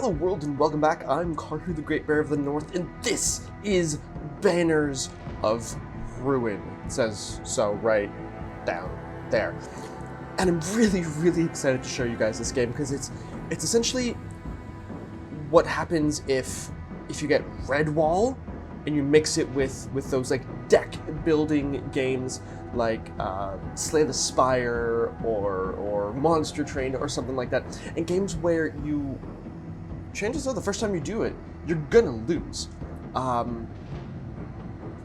Hello world and welcome back. I'm Karhu, the Great Bear of the North, and this is Banners of Ruin. It says so right down there. And I'm really excited to show you guys this game because it's essentially what happens if you get Redwall and you mix it with those like deck building games like Slay the Spire or Monster Train or something like that, and games where you, chances are the first time you do it, you're gonna lose.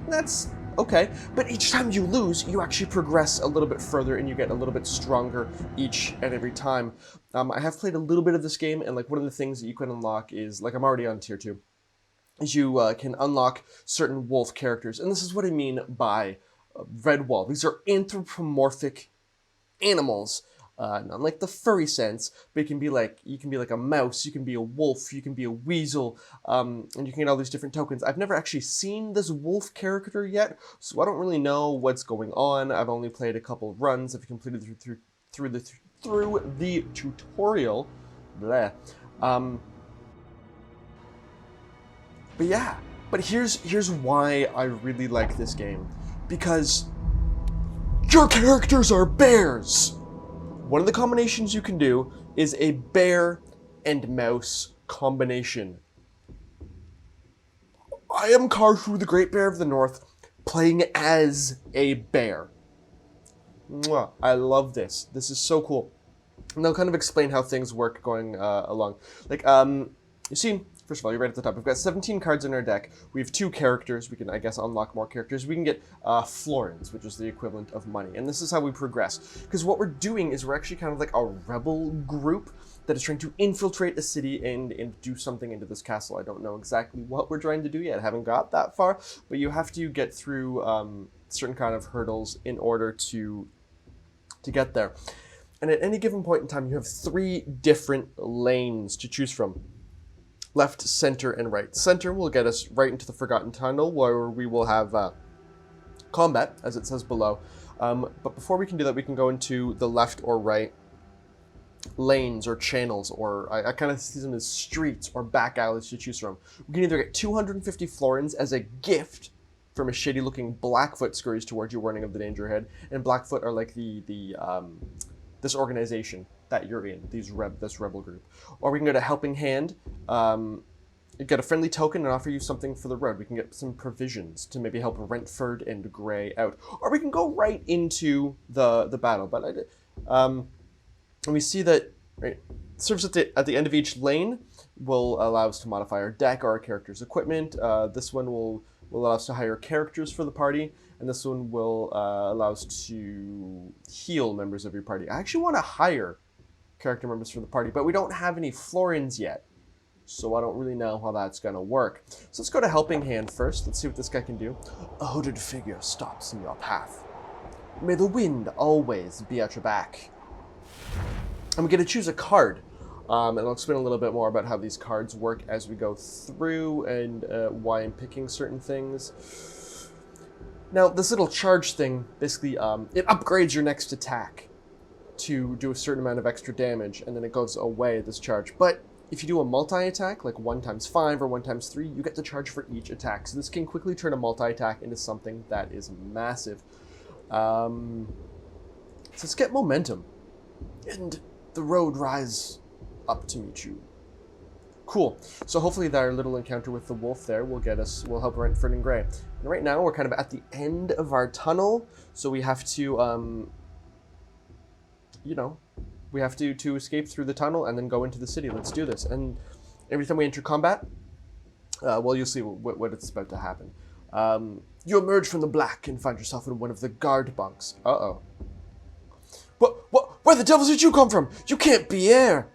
That's okay, but each time you lose, you actually progress a little bit further and you get a little bit stronger each and every time. I have played a little bit of this game, and like one of the things that you can unlock is, like I'm already on tier 2, is you can unlock certain wolf characters, and this is what I mean by Redwall. These are anthropomorphic animals. Not like the furry sense, but you can be like a mouse, you can be a wolf, you can be a weasel, and you can get all these different tokens. I've never actually seen this wolf character yet, so I don't really know what's going on. I've only played a couple of runs. I've completed through the tutorial. Bleh. But yeah, but here's why I really like this game, because your characters are bears. One of the combinations you can do is a bear and mouse combination. I am Karhu, the Great Bear of the North, playing as a bear. Mwah, I love this. This is so cool. And I'll kind of explain how things work going along. Like, you see, first of all, you're right at the top. We've got 17 cards in our deck. We have 2 characters. We can, I guess, unlock more characters. We can get florins, which is the equivalent of money. And this is how we progress. Because what we're doing is we're actually kind of like a rebel group that is trying to infiltrate a city and do something into this castle. I don't know exactly what we're trying to do yet. I haven't got that far. But you have to get through certain kind of hurdles in order to get there. And at any given point in time, you have 3 different lanes to choose from. Left, center, and right. Center will get us right into the Forgotten Tunnel, where we will have combat, as it says below. But before we can do that, we can go into the left or right lanes or channels, or I kind of see them as streets or back alleys to choose from. We can either get 250 florins as a gift from a shady-looking Blackfoot scurries towards you, warning of the danger ahead. And Blackfoot are like this organization that you're in, this rebel group. Or we can go to Helping Hand, get a friendly token and offer you something for the road. We can get some provisions to maybe help Rentford and Grey out. Or we can go right into the battle. But and we see that right, serves at the end of each lane will allow us to modify our deck or our character's equipment. This one will allow us to hire characters for the party, and this one will allow us to heal members of your party. I actually want to hire character members for the party, but we don't have any florins yet, so I don't really know how that's going to work. So let's go to Helping Hand first. Let's see what this guy can do. A hooded figure stops in your path. May the wind always be at your back. I'm going to choose a card, and I'll explain a little bit more about how these cards work as we go through and why I'm picking certain things. Now, this little charge thing, basically, it upgrades your next attack to do a certain amount of extra damage, and then it goes away, this charge. But if you do a multi-attack, like 1x5 or 1x3, you get the charge for each attack. So this can quickly turn a multi-attack into something that is massive. So let's get momentum. And the road rise up to meet you. Cool. So hopefully that our little encounter with the wolf there will help Rentford and Grey. And right now we're kind of at the end of our tunnel, so we have to we have to escape through the tunnel and then go into the city. Let's do this. And every time we enter combat, well, you'll see what it's about to happen. You emerge from the black and find yourself in one of the guard bunks. Uh-oh. Where the devil did you come from? You can't be here,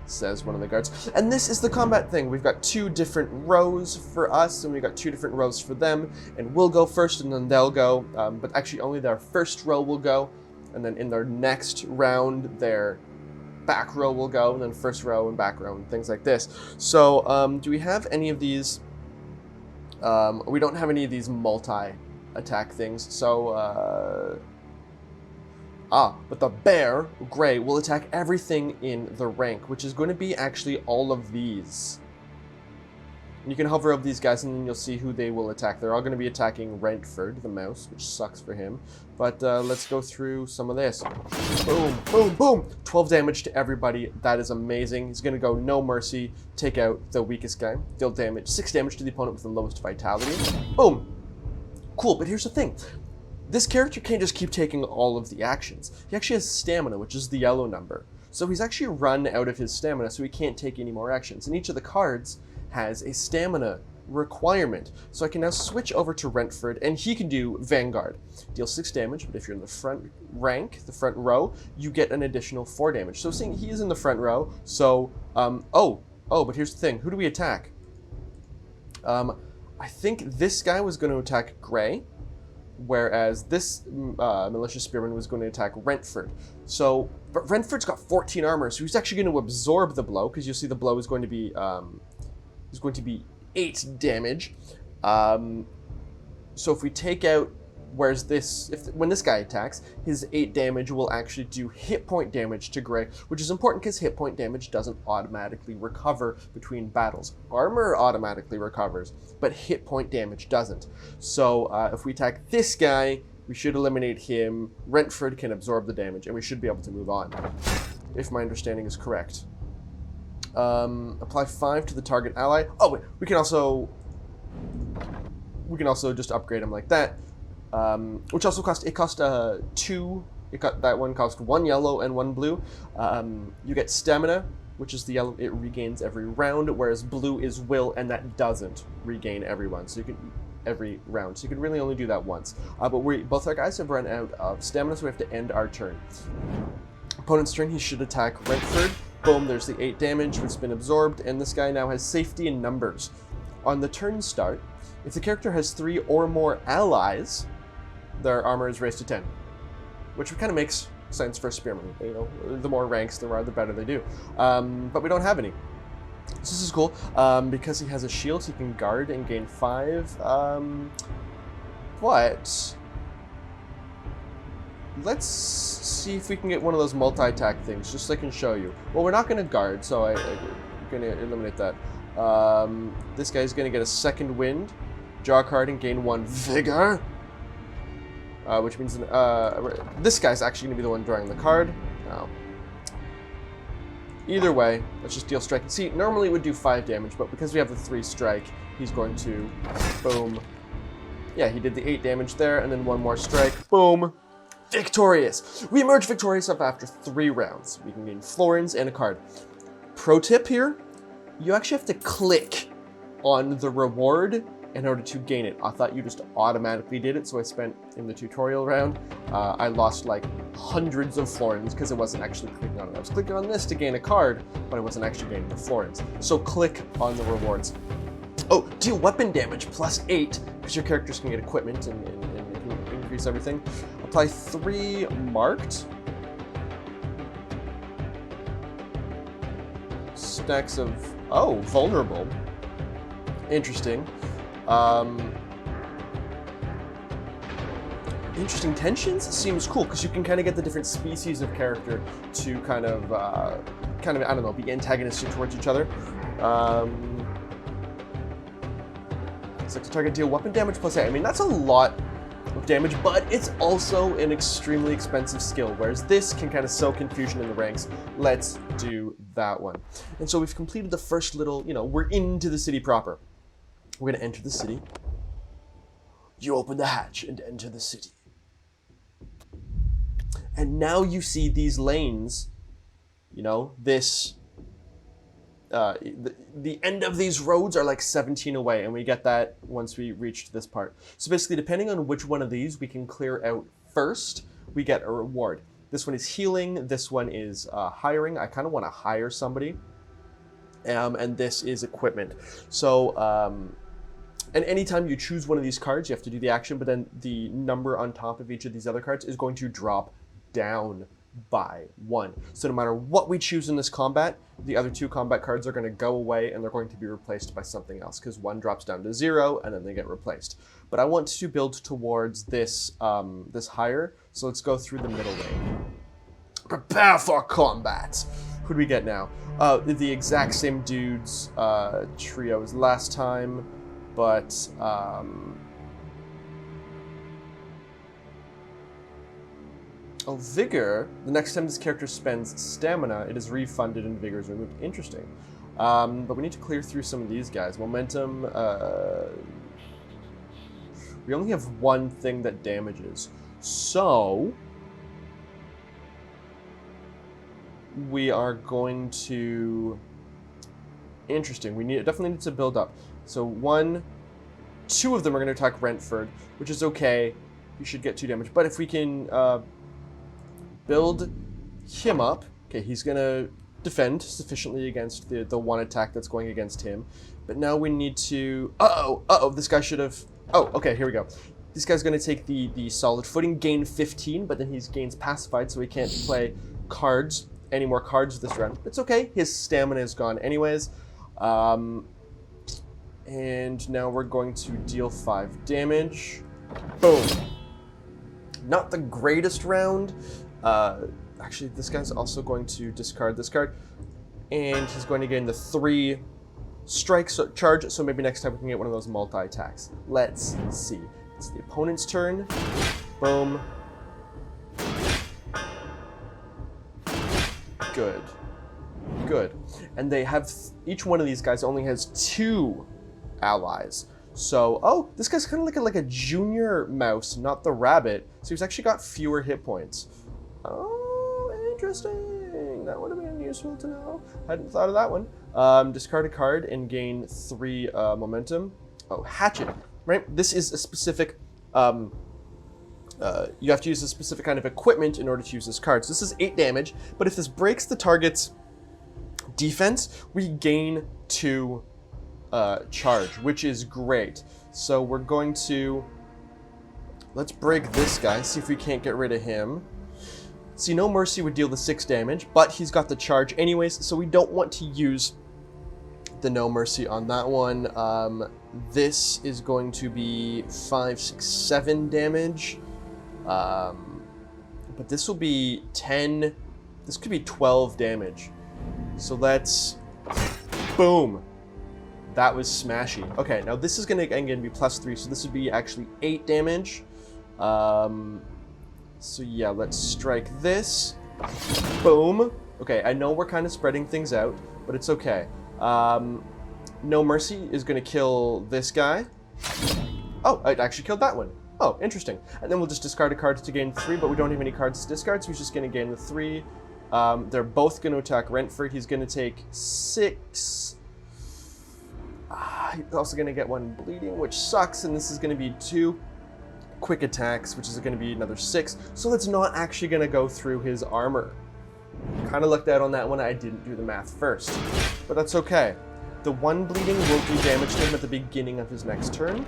says one of the guards. And this is the combat thing. We've got 2 different rows for us, and we've got 2 different rows for them. And we'll go first, and then they'll go. But actually, only their first row will go. And then in their next round, their back row will go. And then first row and back row, and things like this. So, do we have any of these? We don't have any of these multi-attack things. So, But the bear, gray, will attack everything in the rank, which is going to be actually all of these. You can hover over these guys and then you'll see who they will attack. They're all going to be attacking Rentford, the mouse, which sucks for him. But let's go through some of this. Boom, boom, boom. 12 damage to everybody. That is amazing. He's going to go no mercy, take out the weakest guy. Deal damage, 6 damage to the opponent with the lowest vitality. Boom. Cool, but here's the thing. This character can't just keep taking all of the actions. He actually has stamina, which is the yellow number. So he's actually run out of his stamina, so he can't take any more actions. And each of the cards has a stamina requirement. So I can now switch over to Rentford, and he can do Vanguard. Deal 6 damage, but if you're in the front rank, the front row, you get an additional 4 damage. So seeing he is in the front row, so, but here's the thing. Who do we attack? I think this guy was going to attack Gray, whereas this malicious spearman was going to attack Rentford. So, but Rentford's got 14 armor, so he's actually going to absorb the blow, because you'll see the blow is going to be 8 damage. So if we take out, whereas this, when this guy attacks, his 8 damage will actually do hit point damage to Gray, which is important because hit point damage doesn't automatically recover between battles. Armor automatically recovers, but hit point damage doesn't. So if we attack this guy, we should eliminate him. Rentford can absorb the damage, and we should be able to move on, if my understanding is correct. Apply 5 to the target ally. Oh, wait, we can also just upgrade him like that. Which also cost 2. That one cost 1 yellow and 1 blue. You get stamina, which is the yellow. It regains every round, whereas blue is will, and that doesn't regain every round. So you can really only do that once. But both our guys have run out of stamina, so we have to end our turn. Opponent's turn. He should attack Rentford. Boom, there's the 8 damage, which has been absorbed, and this guy now has safety in numbers. On the turn start, if the character has 3 or more allies, their armor is raised to 10, which kind of makes sense for spearmen. You know, the more ranks there are, the better they do. But we don't have any. So this is cool. Because he has a shield, he can guard and gain 5. But let's see if we can get one of those multi-attack things, just so I can show you. Well, we're not going to guard, so I'm going to eliminate that. This guy's going to get a second wind, draw a card, and gain 1 vigor. Which means this guy's actually going to be the one drawing the card. No. Either way, let's just deal strike. See, normally it would do 5 damage, but because we have the 3 strike, he's going to, boom. Yeah, he did the 8 damage there, and then 1 more strike. Boom. Victorious! We emerge victorious after 3 rounds. We can gain florins and a card. Pro tip here, you actually have to click on the reward in order to gain it. I thought you just automatically did it, so I spent, in the tutorial round, I lost like hundreds of florins because I wasn't actually clicking on it. I was clicking on this to gain a card, but I wasn't actually gaining the florins. So click on the rewards. Oh, deal weapon damage plus 8, because your characters can get equipment and increase everything. Apply 3 marked stacks of, vulnerable. Interesting. Interesting tensions seems cool because you can kind of get the different species of character to kind of I don't know, be antagonistic towards each other. Select a target, deal weapon damage plus 8. I mean, that's a lot of damage, but it's also an extremely expensive skill, whereas this can kind of sow confusion in the ranks. Let's do that one. And so we've completed the first little, we're into the city proper. We're going to enter the city. You open the hatch and enter the city. And now you see these lanes, this, the end of these roads are like 17 away, and we get that once we reach this part. So basically, depending on which one of these we can clear out first, we get a reward. This one is healing, this one is hiring. I kind of want to hire somebody. And this is equipment. So, and anytime you choose one of these cards, you have to do the action, but then the number on top of each of these other cards is going to drop down by 1. So no matter what we choose in this combat, the other 2 combat cards are going to go away and they're going to be replaced by something else, because 1 drops down to 0 and then they get replaced. But I want to build towards this, this higher, so let's go through the middle lane. Prepare for combat! Who do we get now? The exact same dudes, trio as last time, but oh, Vigor. The next time this character spends stamina, it is refunded and Vigor is removed. Interesting. But we need to clear through some of these guys. Momentum, we only have 1 thing that damages. So we are going to... Interesting. We definitely need to build up. So 2 of them are going to attack Brentford, which is okay. You should get 2 damage. But if we can build him up, okay, he's going to defend sufficiently against the 1 attack that's going against him. But now we need to... Uh-oh, this guy should have... Oh, okay, here we go. This guy's going to take the solid footing, gain 15, but then he gains pacified, so he can't play cards, any more cards this round. It's okay, his stamina is gone anyways. And now we're going to deal 5 damage. Boom. Not the greatest round. Actually, this guy's also going to discard this card. And he's going to gain the 3 strikes charge, so maybe next time we can get one of those multi-attacks. Let's see. It's the opponent's turn. Boom. Good. Good. And they have... Each one of these guys only has 2 allies. So, oh, this guy's kind of like a junior mouse, not the rabbit. So he's actually got fewer hit points. Oh, interesting. That would have been useful to know. Hadn't thought of that one. Discard a card and gain 3 momentum. Oh, hatchet. Right? This is a specific... you have to use a specific kind of equipment in order to use this card. So this is 8 damage, but if this breaks the target's defense, we gain 2 charge, which is great. So we're going to... Let's break this guy, see if we can't get rid of him. See, No Mercy would deal the 6 damage, but he's got the charge anyways, so we don't want to use the No Mercy on that one. This is going to be 5, 6, 7 damage. But this will be 10, this could be 12 damage. So let's, boom. That was smashy. Okay, now this is gonna again be +3, so this would be actually 8 damage. So yeah, let's strike this. Boom. Okay, I know we're kind of spreading things out, but it's okay. No Mercy is gonna kill this guy. Oh, it actually killed that one. Oh, interesting. And then we'll just discard a card to gain 3, but we don't have any cards to discard, so he's just going to gain the 3. They're both going to attack Rentford. He's going to take 6. He's also going to get 1 bleeding, which sucks, and this is going to be 2 quick attacks, which is going to be another 6. So that's not actually going to go through his armor. Kind of looked out on that one. I didn't do the math first, but that's okay. The 1 bleeding will do damage to him at the beginning of his next turn.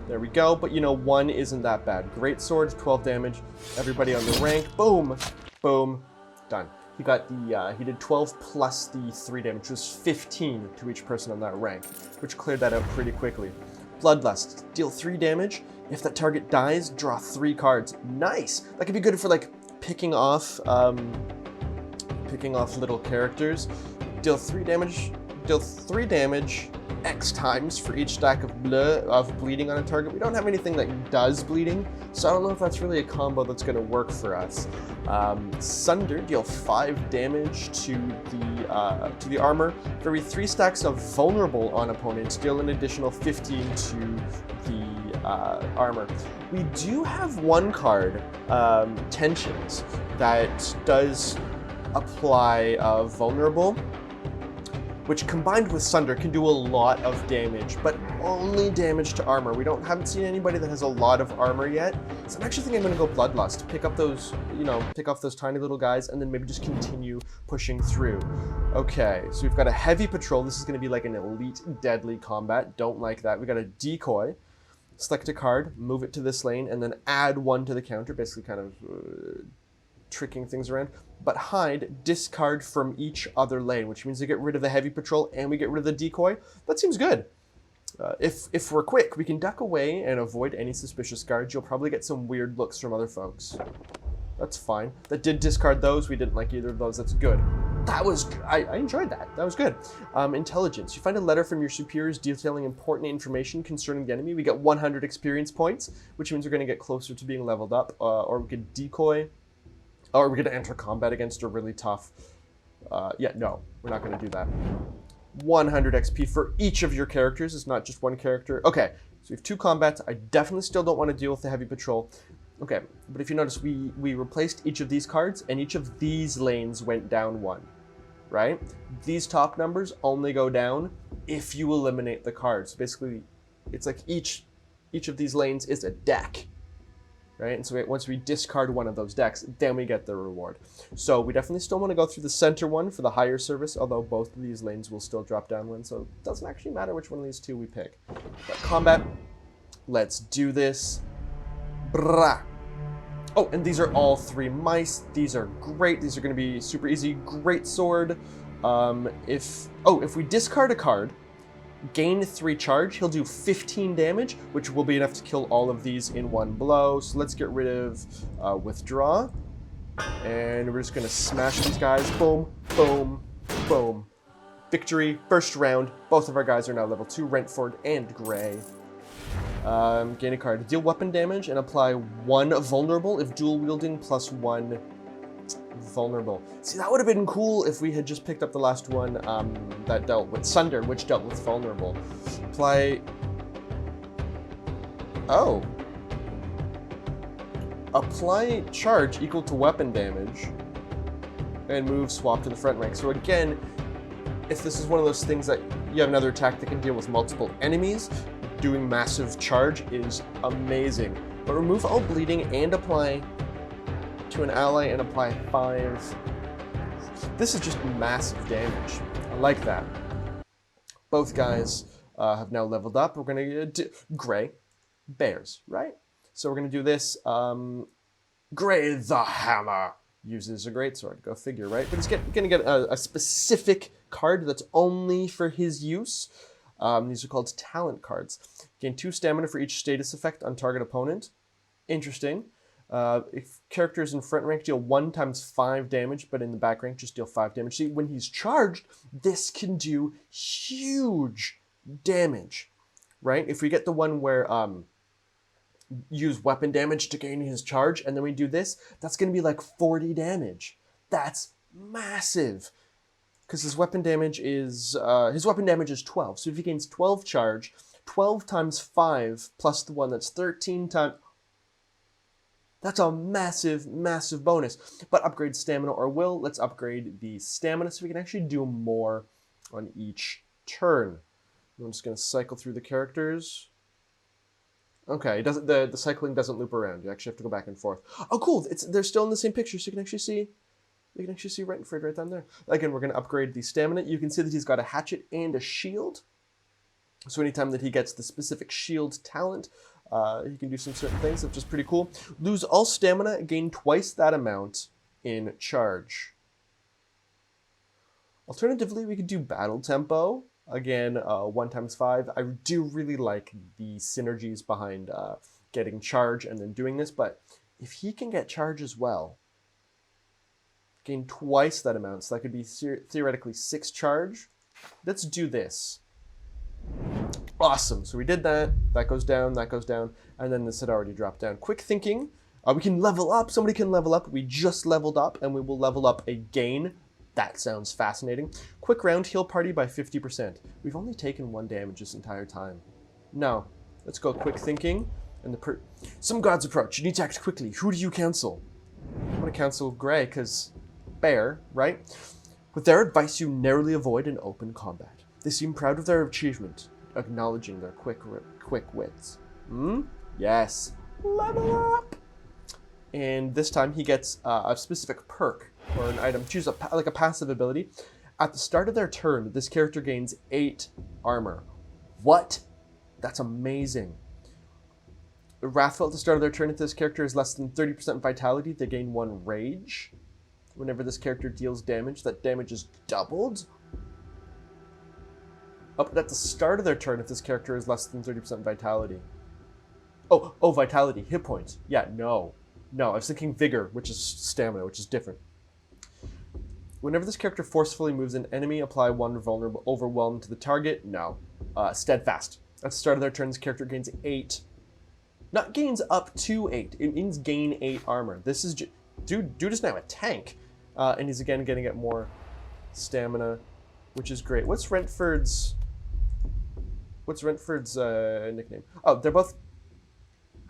There we go, but you know, 1 isn't that bad. Great sword, 12 damage. Everybody on the rank, boom, boom, done. He got the, he did 12 plus the 3 damage, which was 15 to each person on that rank, which cleared that out pretty quickly. Bloodlust, deal 3 damage. If that target dies, draw 3 cards. Nice! That could be good for, like, picking off little characters. Deal 3 damage, X times for each stack of bleeding on a target. We don't have anything that does bleeding, so I don't know if that's really a combo that's going to work for us. Sunder, deal 5 damage to the armor. For every 3 stacks of vulnerable on opponents, deal an additional 15 to the armor. We do have 1 card, Tensions, that does apply vulnerable, which combined with Sunder can do a lot of damage, but only damage to armor. Haven't seen anybody that has a lot of armor yet, so I'm actually thinking I'm gonna go Bloodlust, pick up those, pick off those tiny little guys, and then maybe just continue pushing through. Okay, so we've got a heavy patrol. This is gonna be like an elite deadly combat. Don't like that. We got a decoy. Select a card, move it to this lane, and then add 1 to the counter, basically kind of tricking things around. But hide, discard from each other lane, which means they get rid of the heavy patrol and we get rid of the decoy. That seems good. If we're quick, we can duck away and avoid any suspicious guards. You'll probably get some weird looks from other folks. That's fine. That did discard those. We didn't like either of those. That's good. That was... I enjoyed that. That was good. Intelligence. You find a letter from your superiors detailing important information concerning the enemy. We get 100 experience points, which means we're going to get closer to being leveled up. Or we could decoy. Or we could enter combat against a really tough... yeah, no. We're not going to do that. 100 XP for each of your characters. It's not just one character. Okay, so we have 2 combats. I definitely still don't want to deal with the heavy patrol. Okay, but if you notice, we replaced each of these cards, and each of these lanes went down 1, right? These top numbers only go down if you eliminate the cards. Basically, it's like each of these lanes is a deck, right? And so once we discard one of those decks, then we get the reward. So we definitely still want to go through the center one for the higher service, although both of these lanes will still drop down 1, so it doesn't actually matter which one of these 2 we pick. But combat, let's do this. Brah. Oh, and these are all 3 mice. These are great. These are going to be super easy. Great sword. If we discard a card, gain 3 charge, he'll do 15 damage, which will be enough to kill all of these in 1 blow. So let's get rid of withdraw. And we're just going to smash these guys. Boom, boom, boom. Victory, first round. Both of our guys are now level 2, Rentford and Gray. Gain a card. Deal weapon damage and apply 1 vulnerable if dual wielding plus 1 vulnerable. See, that would have been cool if we had just picked up the last one that dealt with Sunder, which dealt with vulnerable. Apply... Oh. Apply charge equal to weapon damage and move swap to the front rank. So again, if this is one of those things that you have another attack that can deal with multiple enemies, doing massive charge is amazing. But remove all bleeding and apply to an ally and apply 5. This is just massive damage. I like that. Both guys have now leveled up. We're going to do Gray, bears, right? So we're going to do this. Gray the Hammer uses a greatsword. Go figure, right? But he's going to get a specific card that's only for his use. These are called talent cards. Gain 2 stamina for each status effect on target opponent. Interesting. If characters in front rank deal 1 times 5 damage, but in the back rank just deal 5 damage. See, when he's charged, this can do huge damage, right? If we get the one where use weapon damage to gain his charge, and then we do this, that's going to be like 40 damage. That's massive. Because his weapon damage is 12. So if he gains 12 charge, 12 times 5 plus the one that's 13 times... That's a massive, massive bonus. But upgrade stamina or will. Let's upgrade the stamina so we can actually do more on each turn. I'm just going to cycle through the characters. Okay, the cycling doesn't loop around. You actually have to go back and forth. Oh, cool. They're still in the same picture, so you can actually see... You can actually see Rentford right down there. Again, we're going to upgrade the stamina. You can see that he's got a hatchet and a shield. So anytime that he gets the specific shield talent, he can do some certain things, which is pretty cool. Lose all stamina, gain twice that amount in charge. Alternatively, we could do battle tempo. Again, 1 times 5. I do really like the synergies behind getting charge and then doing this, but if he can get charge as well, gain twice that amount, so that could be theoretically 6 charge. Let's do this. Awesome, so we did that. That goes down, and then this had already dropped down. Quick thinking, we can level up. Somebody can level up. We just leveled up, and we will level up again. That sounds fascinating. Quick round, heal party by 50%. We've only taken 1 damage this entire time. No, let's go quick thinking. And some gods approach. You need to act quickly. Who do you cancel? I'm going to cancel Gray, because... Bear, right? With their advice, you narrowly avoid an open combat. They seem proud of their achievement, acknowledging their quick wits. Yes. Level up! And this time he gets a specific perk or an item. Choose a passive ability. At the start of their turn, this character gains 8 armor. What? That's amazing. Wrathful at the start of their turn. If this character is less than 30% vitality, they gain 1 rage. Whenever this character deals damage, that damage is doubled. Oh, but at the start of their turn, if this character is less than 30% vitality. Oh, vitality, hit points. Yeah, no. No, I was thinking vigor, which is stamina, which is different. Whenever this character forcefully moves an enemy, apply 1 vulnerable overwhelm to the target. No. Steadfast. At the start of their turn, this character gains 8. Not gains up to 8. It means gain 8 armor. This is dude is now a tank. And he's again getting more stamina, which is great. What's Rentford's nickname? Oh, they're both...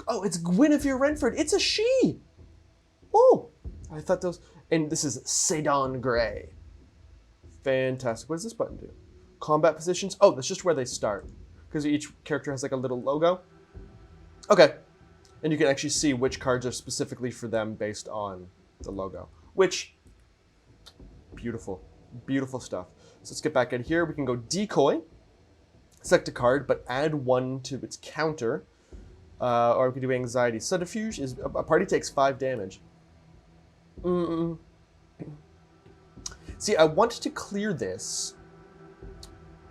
Oh, it's Guinevere Rentford. It's a she! Oh! I thought those... And this is Sedan Grey. Fantastic. What does this button do? Combat positions? Oh, that's just where they start. Because each character has like a little logo. Okay. And you can actually see which cards are specifically for them based on the logo. Which... Beautiful. Beautiful stuff. So let's get back in here. We can go Decoy. Select a card, but add 1 to its counter. Or we can do Anxiety. Subterfuge is... A party takes 5 damage. See, I want to clear this.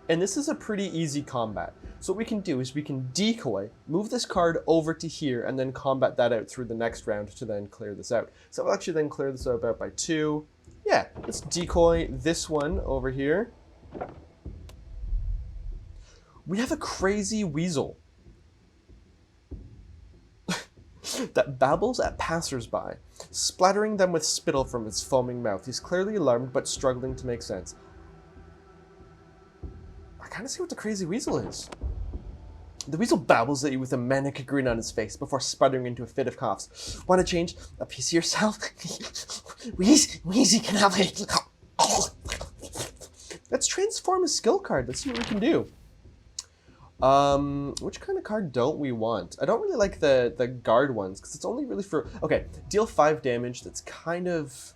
And this is a pretty easy combat. So what we can do is we can decoy, move this card over to here, and then combat that out through the next round to then clear this out. So I'll actually then clear this out by 2. Yeah, let's decoy this one over here. We have a crazy weasel that babbles at passersby, splattering them with spittle from his foaming mouth. He's clearly alarmed, but struggling to make sense. I kind of see what the crazy weasel is. The weasel babbles at you with a manic grin on his face before sputtering into a fit of coughs. Want to change a piece of yourself? Wheezy can have it. Let's transform a skill card. Let's see what we can do. Which kind of card don't we want? I don't really like the guard ones, because it's only really for... Okay, deal 5 damage. That's kind of...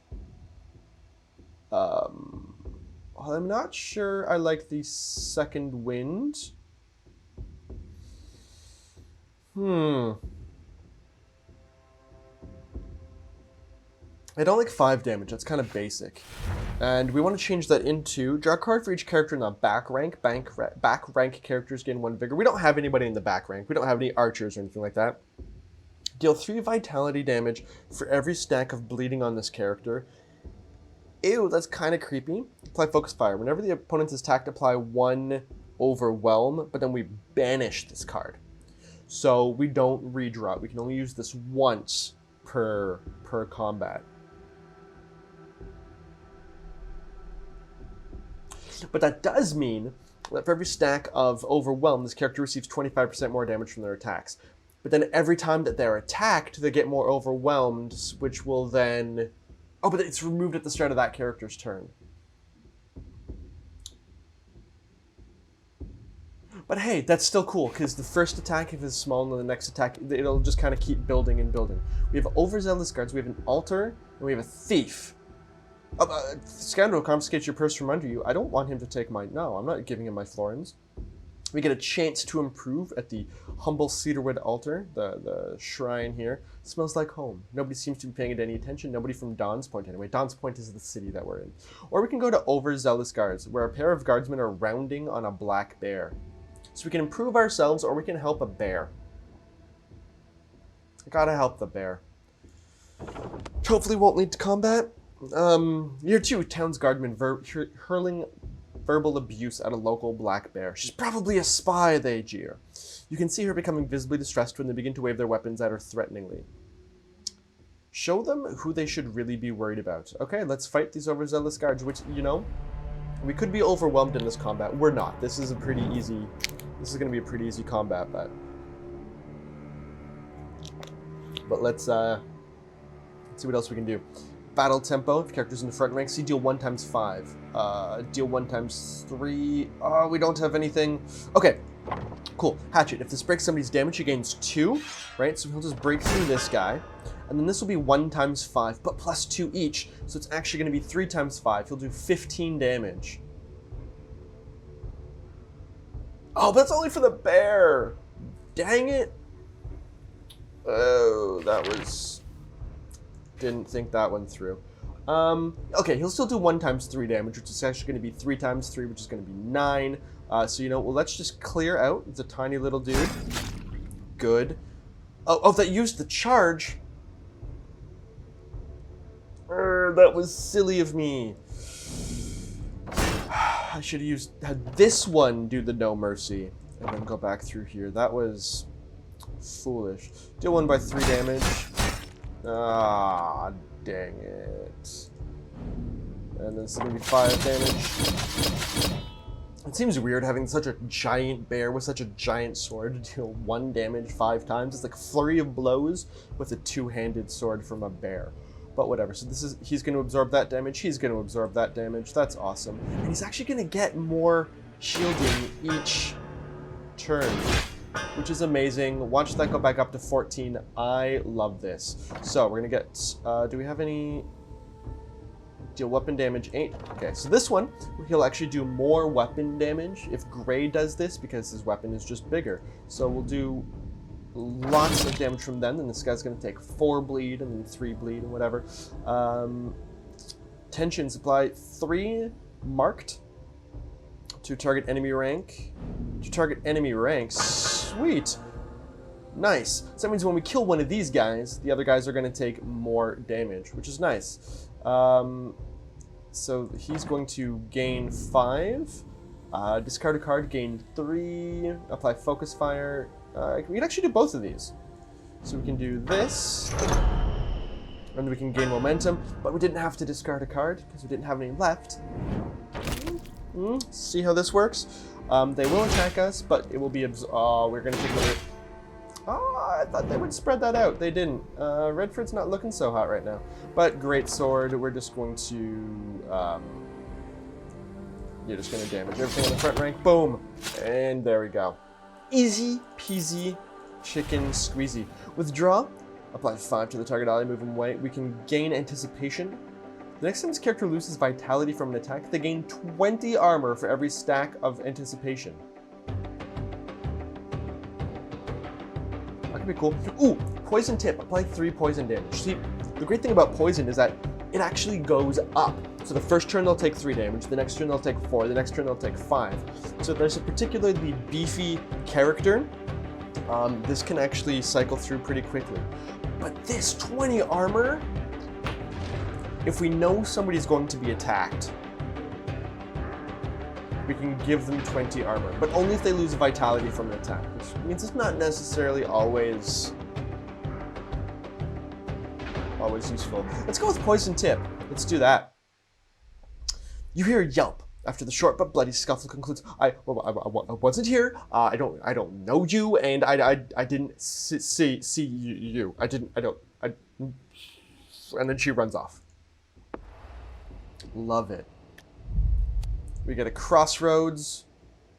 I'm not sure I like the second wind. I don't like 5 damage. That's kind of basic. And we want to change that into draw a card for each character in the back rank. Back rank characters gain 1 vigor. We don't have anybody in the back rank. We don't have any archers or anything like that. Deal 3 vitality damage for every stack of bleeding on this character. Ew, that's kind of creepy. Apply focus fire. Whenever the opponent is attacked, apply 1 overwhelm, but then we banish this card. So we don't redraw it. We can only use this once per combat. But that does mean that for every stack of overwhelm, this character receives 25% more damage from their attacks. But then every time that they're attacked, they get more overwhelmed, which will then... Oh, but it's removed at the start of that character's turn. But hey, that's still cool, because the first attack, if it's small, and then the next attack, it'll just kind of keep building and building. We have overzealous guards, we have an altar, and we have a thief. Scoundrel confiscates your purse from under you. I don't want him to take my... No, I'm not giving him my florins. We get a chance to improve at the humble cedarwood altar, the shrine here. It smells like home. Nobody seems to be paying it any attention. Nobody from Dawn's Point anyway. Dawn's Point is the city that we're in. Or we can go to overzealous guards, where a pair of guardsmen are rounding on a black bear. So we can improve ourselves, or we can help a bear. I gotta help the bear. Hopefully won't lead to combat. Year 2, town's guardman hurling verbal abuse at a local black bear. She's probably a spy, they jeer. You can see her becoming visibly distressed when they begin to wave their weapons at her threateningly. Show them who they should really be worried about. Okay, let's fight these overzealous guards, which, you know, we could be overwhelmed in this combat. We're not. This is a pretty easy... This is going to be a pretty easy combat, but let's see what else we can do. Battle tempo. If characters in the front rank, see deal 1 times 5. Deal 1 times 3. Oh, we don't have anything. Okay, cool. Hatchet. If this breaks somebody's damage, he gains 2, right? So he'll just break through this guy. And then this will be 1 times 5, but plus 2 each. So it's actually going to be 3 times 5. He'll do 15 damage. Oh, but that's only for the bear. Dang it. Oh, that was... Didn't think that one through. Okay, he'll still do 1 times 3 damage, which is actually going to be 3 times 3, which is going to be 9. So, you know, well, let's just clear out. It's a tiny little dude. Good. Oh, that used the charge. That was silly of me. I should have had this one do the no mercy and then go back through here. That was foolish. Deal 1 by 3 damage. Ah, dang it. And then it's going to be 5 damage. It seems weird having such a giant bear with such a giant sword to deal 1 damage 5 times. It's like a flurry of blows with a 2-handed sword from a bear. But whatever, so he's going to absorb that damage, he's going to absorb that damage, that's awesome. And he's actually going to get more shielding each turn, which is amazing. Watch that go back up to 14, I love this. So, we're going to get, do we have any... Deal weapon damage 8. Okay, so this one, he'll actually do more weapon damage if Gray does this because his weapon is just bigger. So we'll do lots of damage from them, and this guy's going to take 4 bleed and then 3 bleed and whatever. Tension supply 3 marked to target enemy rank. To target enemy rank. Sweet. Nice. So that means when we kill one of these guys, the other guys are going to take more damage, which is nice. So he's going to gain 5, discard a card, gain 3, apply focus fire. We can actually do both of these. So we can do this, and we can gain momentum, but we didn't have to discard a card because we didn't have any left. See how this works? They will attack us, but it will be we're going to take another... Oh, I thought they would spread that out. They didn't. Redford's not looking so hot right now. But great sword. We're just going to... you're just going to damage everything on the front rank. Boom. And there we go. Easy peasy chicken squeezy. Withdraw. Apply 5 to the target ally. Move him away. We can gain anticipation. The next time this character loses vitality from an attack, they gain 20 armor for every stack of anticipation. That could be cool. Ooh, poison tip. Apply 3 poison damage. See, the great thing about poison is that it actually goes up. So the first turn they'll take 3 damage, the next turn they'll take 4, the next turn they'll take 5. So if there's a particularly beefy character, this can actually cycle through pretty quickly. But this 20 armor, if we know somebody's going to be attacked, we can give them 20 armor, but only if they lose vitality from an attack, which means it's not necessarily always useful. Let's go with poison tip. Let's do that. You hear a yelp after the short but bloody scuffle concludes. I wasn't here. I don't know you, and I didn't see you. And then she runs off. Love it. We get a crossroads,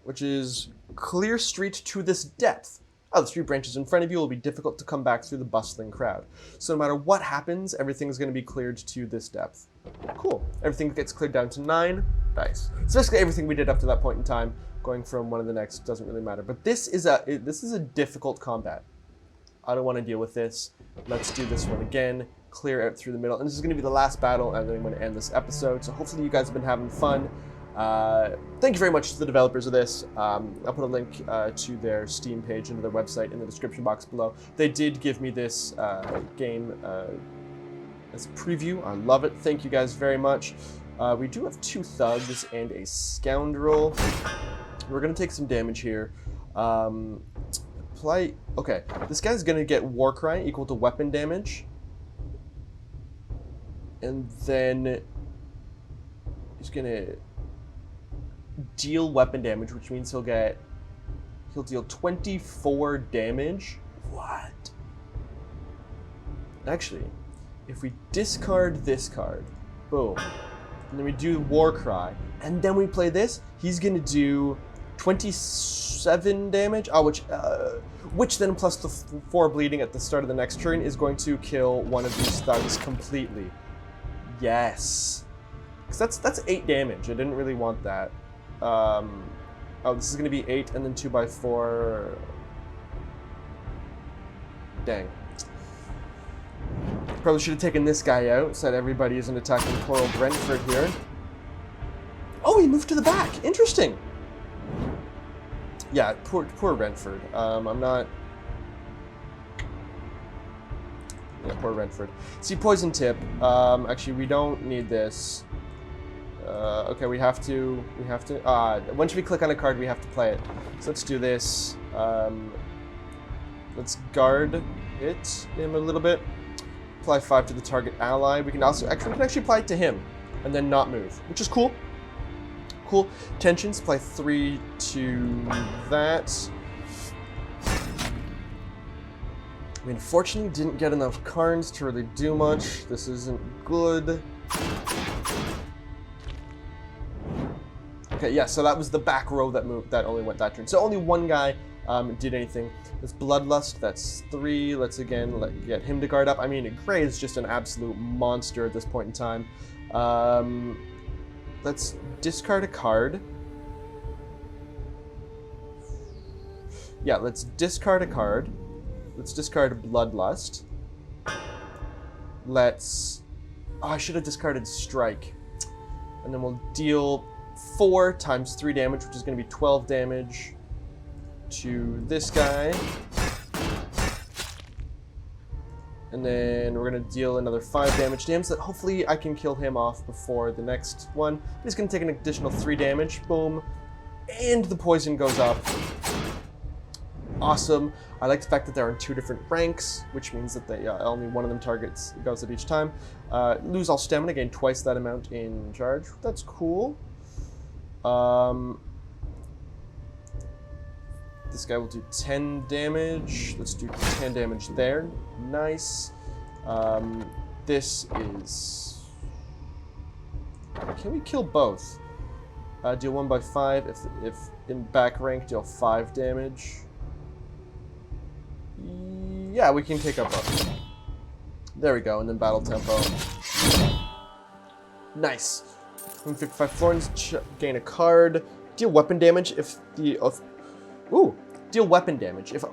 which is clear street to this depth. Oh, the street branches in front of you will be difficult to come back through the bustling crowd. So no matter what happens, everything's going to be cleared to this depth. Cool. Everything gets cleared down to 9. Nice. So basically everything we did up to that point in time, going from one to the next doesn't really matter. But this is a difficult combat. I don't want to deal with this. Let's do this one again. Clear out through the middle. And this is going to be the last battle, and then I'm going to end this episode. So hopefully you guys have been having fun. Thank you very much to the developers of this. I'll put a link to their Steam page and to their website in the description box below. They did give me this game as a preview. I love it. Thank you guys very much. We do have 2 thugs and a scoundrel. We're going to take some damage here. Okay, this guy's going to get War Cry equal to weapon damage. And then he's going to deal weapon damage, which means he'll deal 24 damage. What? Actually, if we discard this card, boom, and then we do War Cry, and then we play this, he's gonna do 27 damage, which then plus the 4 bleeding at the start of the next turn is going to kill one of these thugs completely. Yes. Because that's 8 damage. I didn't really want that. Oh, this is going to be 8 and then 2 by 4. Dang. Probably should have taken this guy out so that everybody isn't attacking poor old Brentford here. Oh, he moved to the back. Interesting. Yeah, poor Brentford. I'm not... Yeah, poor Brentford. See, poison tip. Actually, we don't need this. Okay, we have to... once we click on a card, we have to play it. So let's do this. Let's guard him a little bit. Apply 5 to the target ally. We can also... Actually, we can actually apply it to him. And then not move, which is cool. Cool. Tensions, apply 3 to that. We unfortunately didn't get enough cards to really do much. This isn't good. Okay, yeah, so that was the back row that moved, that only went that turn. So only one guy did anything. This Bloodlust, that's 3. Let's again get him to guard up. I mean, Gray is just an absolute monster at this point in time. Let's discard a card. Yeah, let's discard a card. Let's discard Bloodlust. Let's... Oh, I should have discarded Strike. And then we'll deal 4 times 3 damage, which is going to be 12 damage to this guy. And then we're going to deal another 5 damage to him, so that hopefully I can kill him off before the next one. He's going to take an additional 3 damage. Boom. And the poison goes up. Awesome. I like the fact that they're in 2 different ranks, which means that they only one of them targets goes at each time. Lose all stamina, gain twice that amount in charge. That's cool. This guy will do 10 damage. Let's do 10 damage there. Nice. This is... Can we kill both? Deal 1 by 5. If in back rank, deal 5 damage. Yeah, we can take up both. There we go, and then battle tempo. Nice. 55 florins, gain a card. Deal weapon damage if the... Ooh, deal weapon damage. If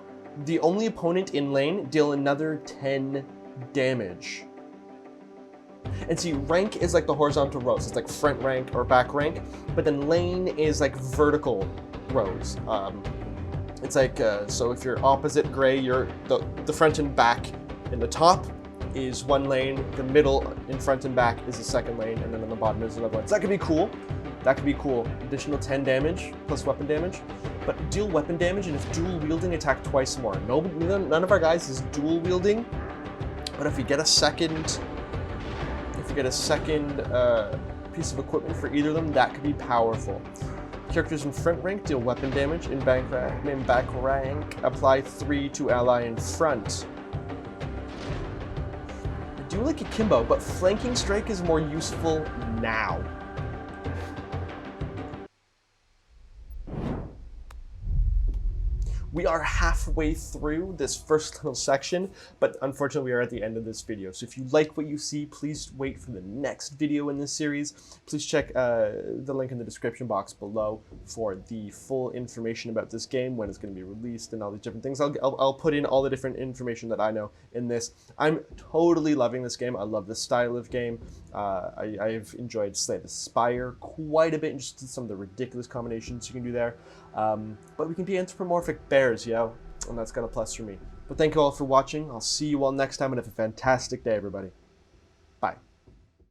the only opponent in lane, deal another 10 damage. And see, rank is like the horizontal rows. It's like front rank or back rank, but then lane is like vertical rows. It's like, so if you're opposite Gray, you're the front and back in the top is one lane, the middle in front and back is the second lane, and then on the bottom is another one. So that could be cool. That could be cool. Additional 10 damage plus weapon damage. But deal weapon damage, and if dual wielding, attack twice more. None of our guys is dual wielding, but if we get a second, piece of equipment for either of them, that could be powerful. Characters in front rank deal weapon damage. In back rank, apply 3 to ally in front. I do like Akimbo, but flanking strike is more useful now. We are halfway through this first little section, but unfortunately we are at the end of this video. So if you like what you see, please wait for the next video in this series. Please check the link in the description box below for the full information about this game, when it's going to be released, and all these different things. I'll put in all the different information that I know in this. I'm totally loving this game. I love this style of game. I've enjoyed Slay the Spire quite a bit, and just some of the ridiculous combinations you can do there. But we can be anthropomorphic bears, yo, and that's got a plus for me. But thank you all for watching. I'll see you all next time, and have a fantastic day, everybody.